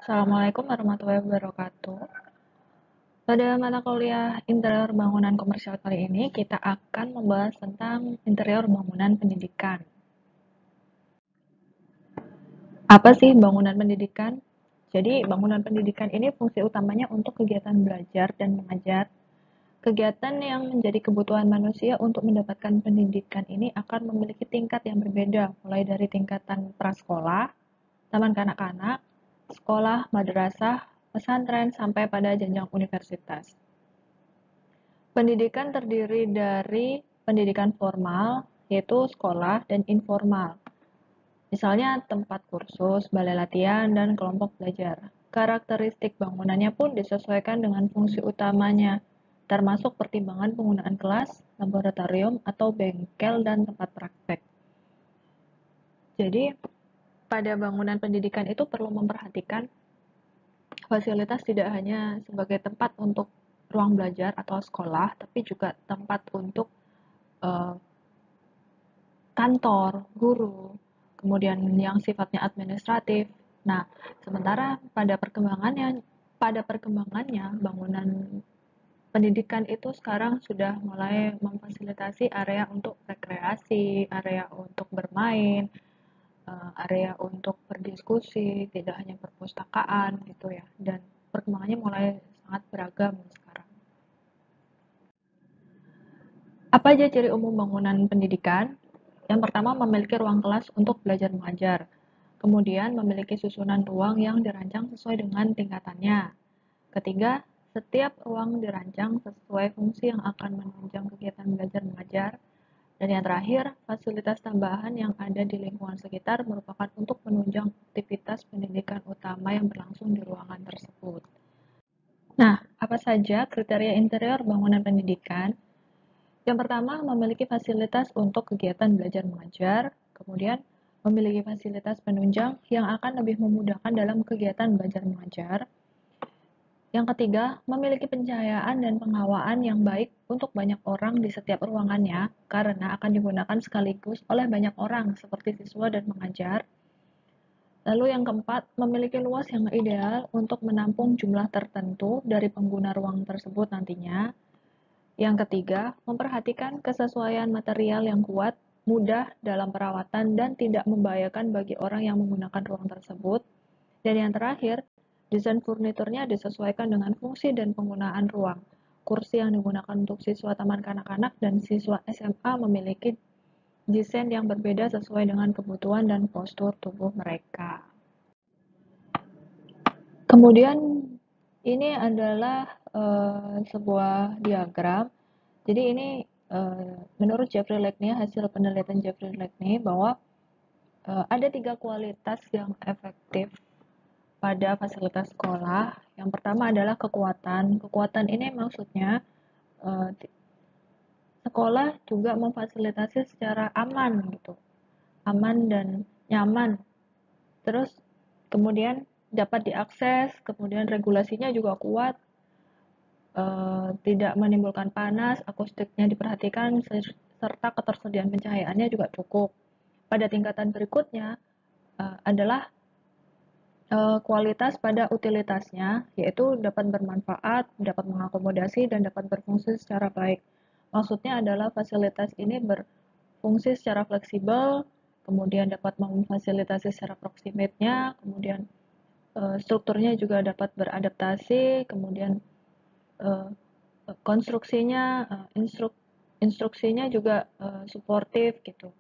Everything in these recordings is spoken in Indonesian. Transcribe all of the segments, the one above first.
Assalamualaikum warahmatullahi wabarakatuh. Pada mata kuliah interior bangunan komersial kali ini, kita akan membahas tentang interior bangunan pendidikan. Apa sih bangunan pendidikan? Jadi, bangunan pendidikan ini fungsi utamanya untuk kegiatan belajar dan mengajar. Kegiatan yang menjadi kebutuhan manusia untuk mendapatkan pendidikan ini akan memiliki tingkat yang berbeda, mulai dari tingkatan prasekolah, taman kanak-kanak, sekolah, madrasah, pesantren, sampai pada jenjang universitas. Pendidikan terdiri dari pendidikan formal, yaitu sekolah, dan informal. Misalnya tempat kursus, balai latihan, dan kelompok belajar. Karakteristik bangunannya pun disesuaikan dengan fungsi utamanya, termasuk pertimbangan penggunaan kelas, laboratorium, atau bengkel, dan tempat praktek. Jadi, pada bangunan pendidikan itu perlu memperhatikan fasilitas tidak hanya sebagai tempat untuk ruang belajar atau sekolah, tapi juga tempat untuk kantor, guru, kemudian yang sifatnya administratif. Nah, sementara pada perkembangannya bangunan pendidikan itu sekarang sudah mulai memfasilitasi area untuk rekreasi, area untuk bermain, area untuk berdiskusi, tidak hanya perpustakaan gitu ya. Dan perkembangannya mulai sangat beragam sekarang. Apa aja ciri umum bangunan pendidikan? Yang pertama, memiliki ruang kelas untuk belajar mengajar. Kemudian, memiliki susunan ruang yang dirancang sesuai dengan tingkatannya. Ketiga, setiap ruang dirancang sesuai fungsi yang akan menunjang kegiatan belajar mengajar. Dan yang terakhir, fasilitas tambahan yang ada di lingkungan sekitar merupakan untuk menunjang aktivitas pendidikan utama yang berlangsung di ruangan tersebut. Nah, apa saja kriteria interior bangunan pendidikan? Yang pertama, memiliki fasilitas untuk kegiatan belajar mengajar, kemudian memiliki fasilitas penunjang yang akan lebih memudahkan dalam kegiatan belajar mengajar. Yang ketiga, memiliki pencahayaan dan penghawaan yang baik untuk banyak orang di setiap ruangannya, karena akan digunakan sekaligus oleh banyak orang seperti siswa dan pengajar. Lalu yang keempat, memiliki luas yang ideal untuk menampung jumlah tertentu dari pengguna ruang tersebut nantinya. Yang ketiga, memperhatikan kesesuaian material yang kuat, mudah dalam perawatan, dan tidak membahayakan bagi orang yang menggunakan ruang tersebut. Dan yang terakhir, desain furniturnya disesuaikan dengan fungsi dan penggunaan ruang. Kursi yang digunakan untuk siswa taman kanak-kanak dan siswa SMA memiliki desain yang berbeda sesuai dengan kebutuhan dan postur tubuh mereka. Kemudian, ini adalah sebuah diagram. Jadi ini menurut Jeffrey Lackney, hasil penelitian Jeffrey Lackney bahwa ada 3 kualitas yang efektif pada fasilitas sekolah. Yang pertama adalah kekuatan. Kekuatan ini maksudnya sekolah juga memfasilitasi secara aman gitu, aman dan nyaman. Terus kemudian dapat diakses, kemudian regulasinya juga kuat, tidak menimbulkan panas, akustiknya diperhatikan, serta ketersediaan pencahayaannya juga cukup. Pada tingkatan berikutnya adalah kualitas pada utilitasnya, yaitu dapat bermanfaat, dapat mengakomodasi, dan dapat berfungsi secara baik. Maksudnya adalah fasilitas ini berfungsi secara fleksibel, kemudian dapat memfasilitasi secara proximate-nya, kemudian strukturnya juga dapat beradaptasi, kemudian konstruksinya, instruksinya juga suportif gitu.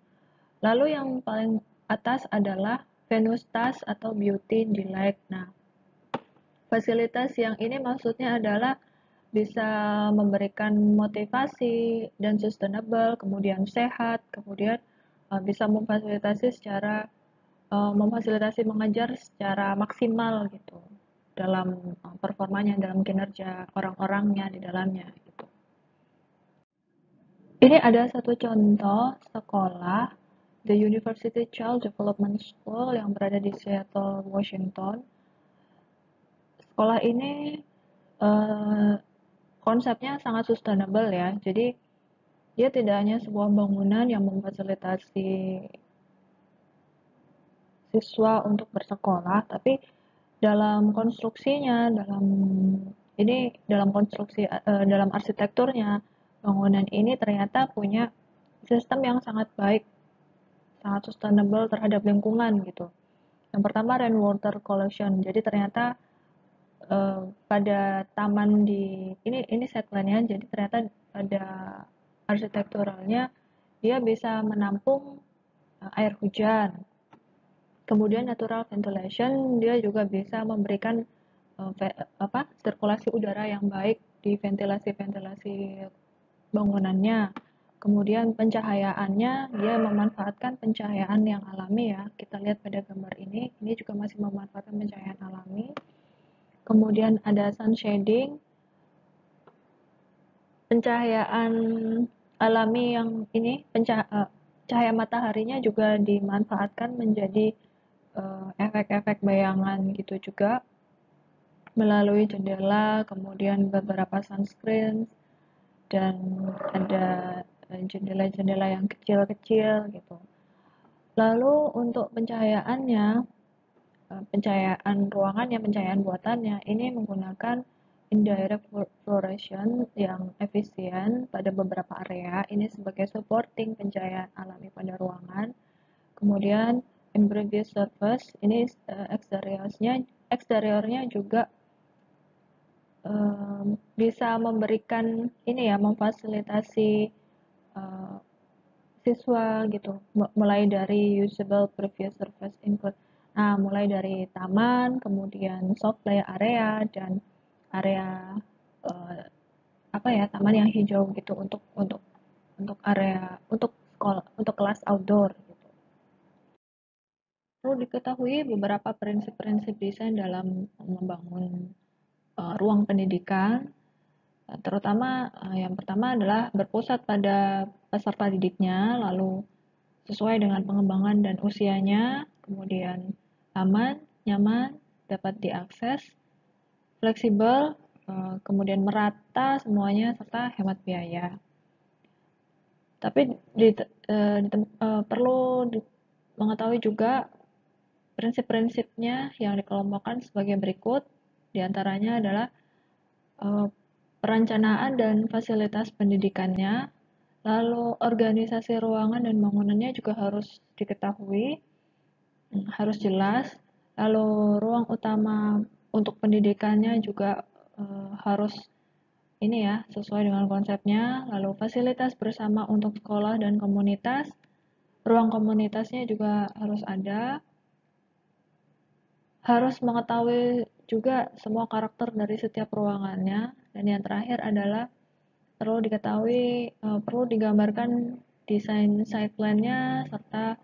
Lalu yang paling atas adalah Venustas atau Beauty Delight. Nah, fasilitas yang ini maksudnya adalah bisa memberikan motivasi dan sustainable, kemudian sehat, kemudian bisa memfasilitasi mengajar secara maksimal gitu dalam performanya, dalam kinerja orang-orangnya di dalamnya gitu. Ini ada satu contoh sekolah, The University Child Development School yang berada di Seattle, Washington. Sekolah ini konsepnya sangat sustainable ya. Jadi dia tidak hanya sebuah bangunan yang memfasilitasi siswa untuk bersekolah, tapi dalam konstruksinya, dalam konstruksi dalam arsitekturnya, bangunan ini ternyata punya sistem yang sangat baik, sangat sustainable terhadap lingkungan gitu. Yang pertama rainwater collection. Jadi ternyata pada taman ini setland-nya, jadi ternyata pada arsitekturalnya dia bisa menampung air hujan. Kemudian natural ventilation, dia juga bisa memberikan sirkulasi udara yang baik di ventilasi-ventilasi bangunannya. Kemudian pencahayaannya, dia memanfaatkan pencahayaan yang alami ya. Kita lihat pada gambar ini juga masih memanfaatkan pencahayaan alami. Kemudian ada sun shading, pencahayaan alami yang cahaya mataharinya juga dimanfaatkan menjadi efek-efek bayangan gitu juga melalui jendela, kemudian beberapa sunscreen, dan ada jendela-jendela yang kecil-kecil gitu. Lalu untuk pencahayaannya, pencahayaan ruangannya, pencahayaan buatannya, ini menggunakan indirect fluorescence yang efisien pada beberapa area. Ini sebagai supporting pencahayaan alami pada ruangan. Kemudian impervious surface, ini eksteriornya juga bisa memberikan ini ya, memfasilitasi siswa gitu, mulai dari usable previous surface include. Nah, mulai dari taman, kemudian soft play area dan area taman yang hijau gitu untuk area untuk sekolah, untuk kelas outdoor gitu. Perlu diketahui beberapa prinsip-prinsip desain dalam membangun ruang pendidikan. Terutama yang pertama adalah berpusat pada peserta didiknya, lalu sesuai dengan pengembangan dan usianya, kemudian aman, nyaman, dapat diakses, fleksibel, kemudian merata semuanya, serta hemat biaya. Tapi perlu mengetahui juga prinsip-prinsipnya yang dikelompokkan sebagai berikut. Di antaranya adalah perencanaan dan fasilitas pendidikannya, lalu organisasi ruangan dan bangunannya juga harus diketahui, harus jelas, lalu ruang utama untuk pendidikannya juga harus ini ya, sesuai dengan konsepnya, lalu fasilitas bersama untuk sekolah dan komunitas, ruang komunitasnya juga harus ada, harus mengetahui juga semua karakter dari setiap ruangannya, dan yang terakhir adalah perlu diketahui, perlu digambarkan desain site plan-nya serta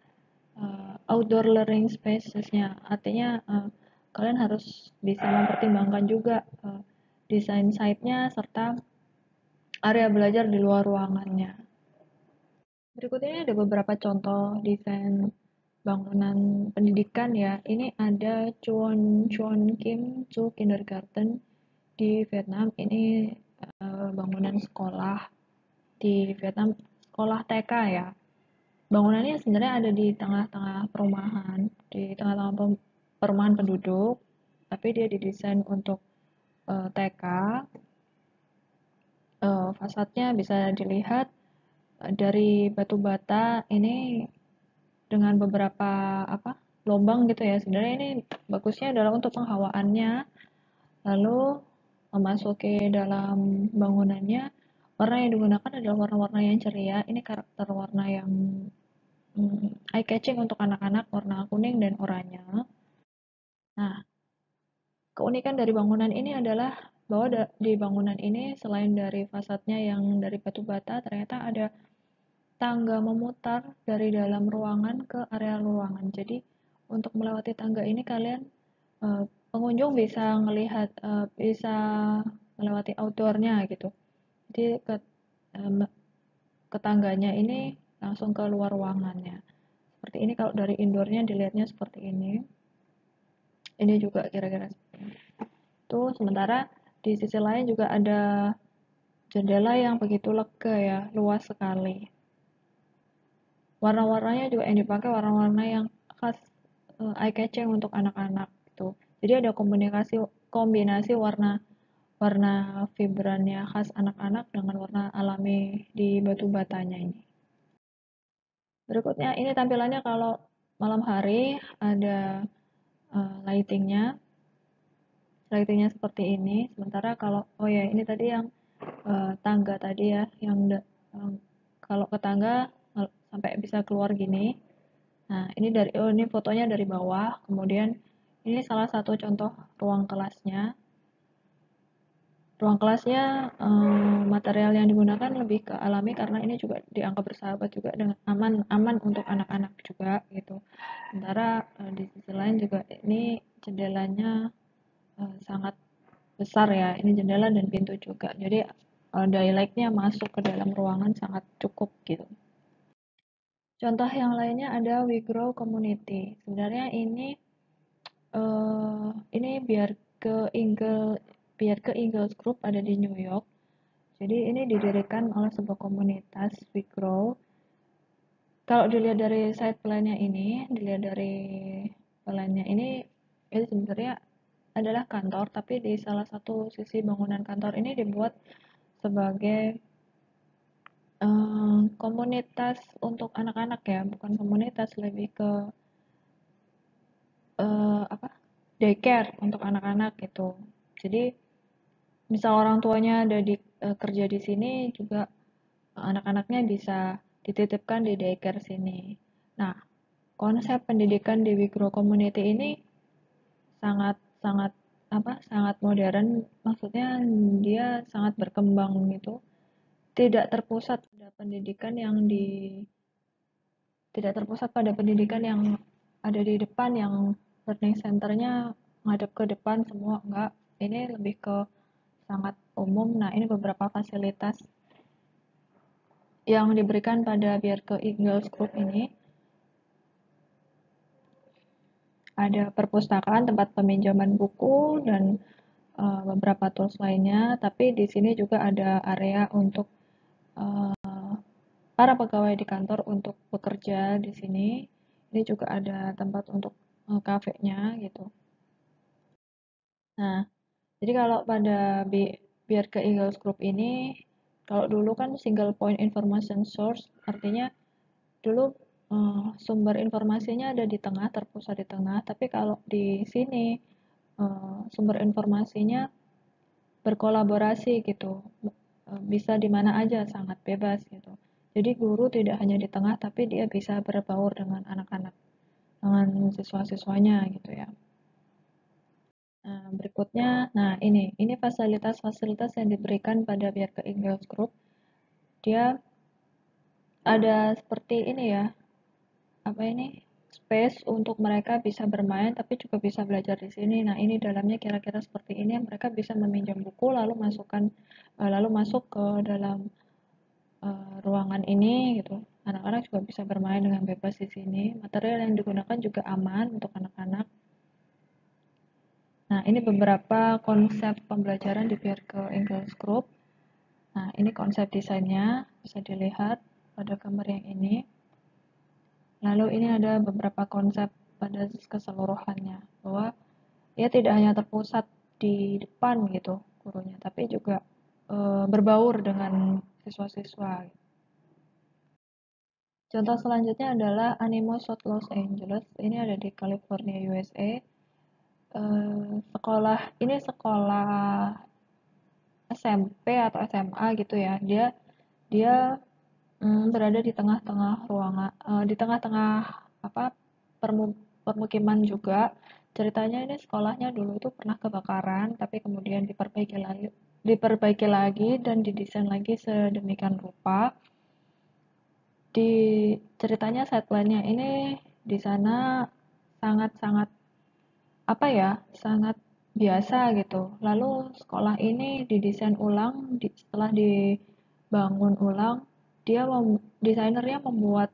outdoor learning spaces-nya. Artinya kalian harus bisa mempertimbangkan juga desain site-nya serta area belajar di luar ruangannya. Berikutnya ada beberapa contoh desain bangunan pendidikan ya. Ini ada Chuon Chuon Kim Chu Kindergarten di Vietnam. Ini bangunan sekolah di Vietnam, sekolah TK ya. Bangunannya sebenarnya ada di tengah-tengah perumahan, di tengah-tengah perumahan penduduk, tapi dia didesain untuk TK. Fasadnya bisa dilihat dari batu bata ini dengan beberapa lubang gitu ya. Sebenarnya ini bagusnya adalah untuk penghawaannya. Lalu memasuki dalam bangunannya, warna yang digunakan adalah warna-warna yang ceria. Ini karakter warna yang eye catching untuk anak-anak, warna kuning dan oranye. Nah, keunikan dari bangunan ini adalah bahwa di bangunan ini selain dari fasadnya yang dari batu bata, ternyata ada tangga memutar dari dalam ruangan ke area ruangan. Jadi untuk melewati tangga ini kalian pengunjung bisa melihat bisa melewati outdoornya gitu. Jadi ke tangganya ini langsung ke luar ruangannya. Seperti ini kalau dari indoornya dilihatnya seperti ini. Ini juga kira-kira seperti ini. Tuh, sementara di sisi lain juga ada jendela yang begitu lega ya, luas sekali. Warna-warnanya juga yang dipakai warna-warna yang khas eye catching untuk anak-anak gitu. Jadi ada kombinasi warna warna vibrannya khas anak-anak dengan warna alami di batu batanya ini. Berikutnya ini tampilannya kalau malam hari ada lightingnya seperti ini. Sementara kalau oh ya ini tadi yang tangga tadi ya, yang kalau ke tangga sampai bisa keluar gini. Nah, ini fotonya dari bawah. Kemudian ini salah satu contoh ruang kelasnya. Ruang kelasnya material yang digunakan lebih ke alami karena ini juga dianggap bersahabat juga dengan aman untuk anak-anak juga gitu. Sementara di sisi lain juga ini jendelanya sangat besar ya. Ini jendela dan pintu juga. Jadi daylightnya masuk ke dalam ruangan sangat cukup gitu. Contoh yang lainnya ada We Grow Community. Sebenarnya ini biar ke Ingalls Group ada di New York. Jadi ini didirikan oleh sebuah komunitas We Grow. Kalau dilihat dari side plan-nya ini, itu sebenarnya adalah kantor, tapi di salah satu sisi bangunan kantor ini dibuat sebagai komunitas untuk anak-anak ya, bukan komunitas, lebih ke apa daycare untuk anak-anak gitu. Jadi misal orang tuanya ada kerja di sini juga anak-anaknya bisa dititipkan di daycare sini. Nah, konsep pendidikan di Wigro Community ini sangat sangat sangat modern, maksudnya dia sangat berkembang gitu. Tidak terpusat pada pendidikan yang di tidak terpusat pada pendidikan yang ada di depan yang learning centernya ngadep ke depan semua enggak. Ini lebih ke sangat umum. Nah, ini beberapa fasilitas yang diberikan pada biar ke Eagles Group ini. Ada perpustakaan, tempat peminjaman buku, dan beberapa tools lainnya. Tapi di sini juga ada area untuk para pegawai di kantor untuk bekerja di sini. Ini juga ada tempat untuk kafenya gitu. Nah, jadi kalau pada biar ke Eagles Group ini, kalau dulu kan single point information source, artinya dulu sumber informasinya ada di tengah, terpusat di tengah, tapi kalau di sini sumber informasinya berkolaborasi gitu, bisa di mana aja, sangat bebas gitu. Jadi guru tidak hanya di tengah, tapi dia bisa berbaur dengan anak-anak, dengan siswa-siswanya gitu ya. Nah, berikutnya, nah ini fasilitas-fasilitas yang diberikan pada Bjarke Ingels Group. Dia ada seperti ini ya, space untuk mereka bisa bermain tapi juga bisa belajar di sini. Nah, ini dalamnya kira-kira seperti ini. Mereka bisa meminjam buku lalu masuk ke dalam ruangan ini gitu. Anak-anak juga bisa bermain dengan bebas di sini. Material yang digunakan juga aman untuk anak-anak. Nah, ini beberapa konsep pembelajaran di Bjarke Ingels Group. Nah, ini konsep desainnya, bisa dilihat pada gambar yang ini. Lalu ini ada beberapa konsep pada keseluruhannya, bahwa dia tidak hanya terpusat di depan gitu gurunya, tapi juga berbaur dengan siswa-siswa. Contoh selanjutnya adalah Animo South Los Angeles, ini ada di California, USA. Sekolah SMP atau SMA gitu ya. Dia berada di tengah-tengah di tengah-tengah apa permukiman juga. Ceritanya ini sekolahnya dulu itu pernah kebakaran, tapi kemudian diperbaiki lagi dan didesain lagi sedemikian rupa. Di ceritanya setline-nya ini di sana sangat-sangat sangat biasa gitu. Lalu sekolah ini didesain ulang, setelah dibangun ulang, desainernya membuat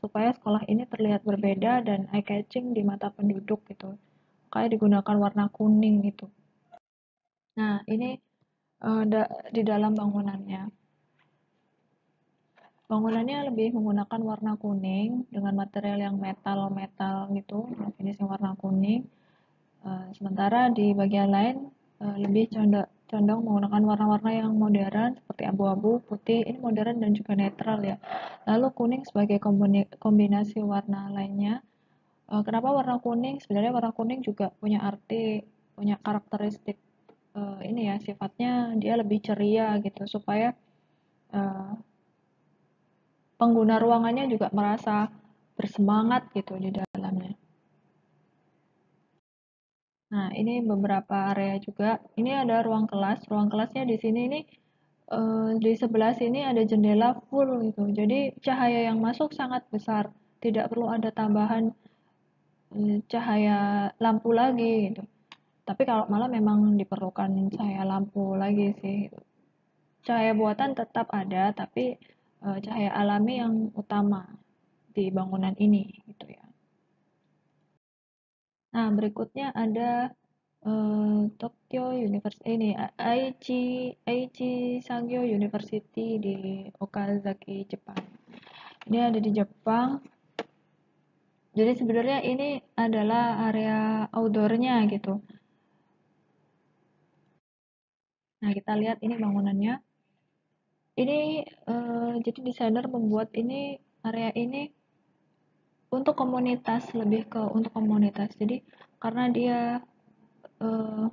supaya sekolah ini terlihat berbeda dan eye catching di mata penduduk gitu. Kayak digunakan warna kuning gitu. Nah, ini di dalam bangunannya. Bangunannya lebih menggunakan warna kuning dengan material yang metal gitu, finishing warna kuning. Sementara di bagian lain lebih condong menggunakan warna-warna yang modern seperti abu-abu, putih, ini modern dan juga netral ya. Lalu kuning sebagai kombinasi warna lainnya. Kenapa warna kuning? Sebenarnya warna kuning juga punya arti, punya karakteristik ini ya, sifatnya dia lebih ceria gitu supaya uh, pengguna ruangannya juga merasa bersemangat gitu di dalamnya. Nah, ini beberapa area juga. Ini ada ruang kelas. Ruang kelasnya di sini ini di sebelah sini ada jendela full gitu. Jadi cahaya yang masuk sangat besar. Tidak perlu ada tambahan cahaya lampu lagi gitu. Tapi kalau malam memang diperlukan cahaya lampu lagi sih. Gitu. Cahaya buatan tetap ada, tapi cahaya alami yang utama di bangunan ini gitu ya. Nah, berikutnya ada Tokyo University ini Aichi Sangyo University di Okazaki, Jepang. Ini ada di Jepang. Jadi sebenarnya ini adalah area outdoornya gitu. Nah, kita lihat ini bangunannya. Ini jadi desainer membuat ini area ini untuk komunitas, lebih ke untuk komunitas. Jadi karena dia eh,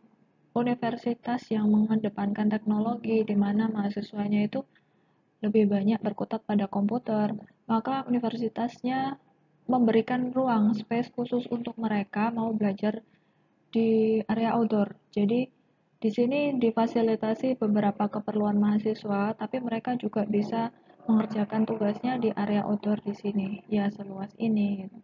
universitas yang mengedepankan teknologi di mana mahasiswanya itu lebih banyak berkutat pada komputer, maka universitasnya memberikan ruang space khusus untuk mereka mau belajar di area outdoor. Jadi di sini difasilitasi beberapa keperluan mahasiswa, tapi mereka juga bisa mengerjakan tugasnya di area outdoor di sini, ya seluas ini. Gitu.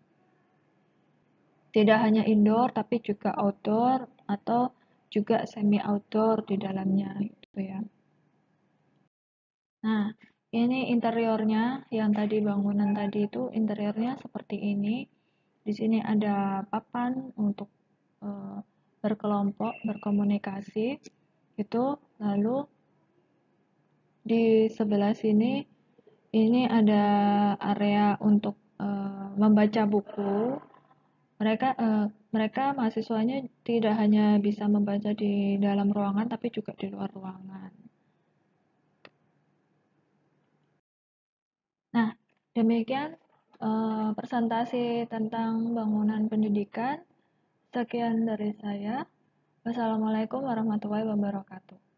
Tidak hanya indoor, tapi juga outdoor atau juga semi outdoor di dalamnya, gitu ya. Nah, ini interiornya, yang tadi bangunan tadi itu interiornya seperti ini. Di sini ada papan untuk berkelompok, berkomunikasi, itu. Lalu di sebelah sini ini ada area untuk membaca buku. Mereka mahasiswanya tidak hanya bisa membaca di dalam ruangan, tapi juga di luar ruangan. Nah, demikian presentasi tentang bangunan pendidikan. Sekian dari saya. Wassalamualaikum warahmatullahi wabarakatuh.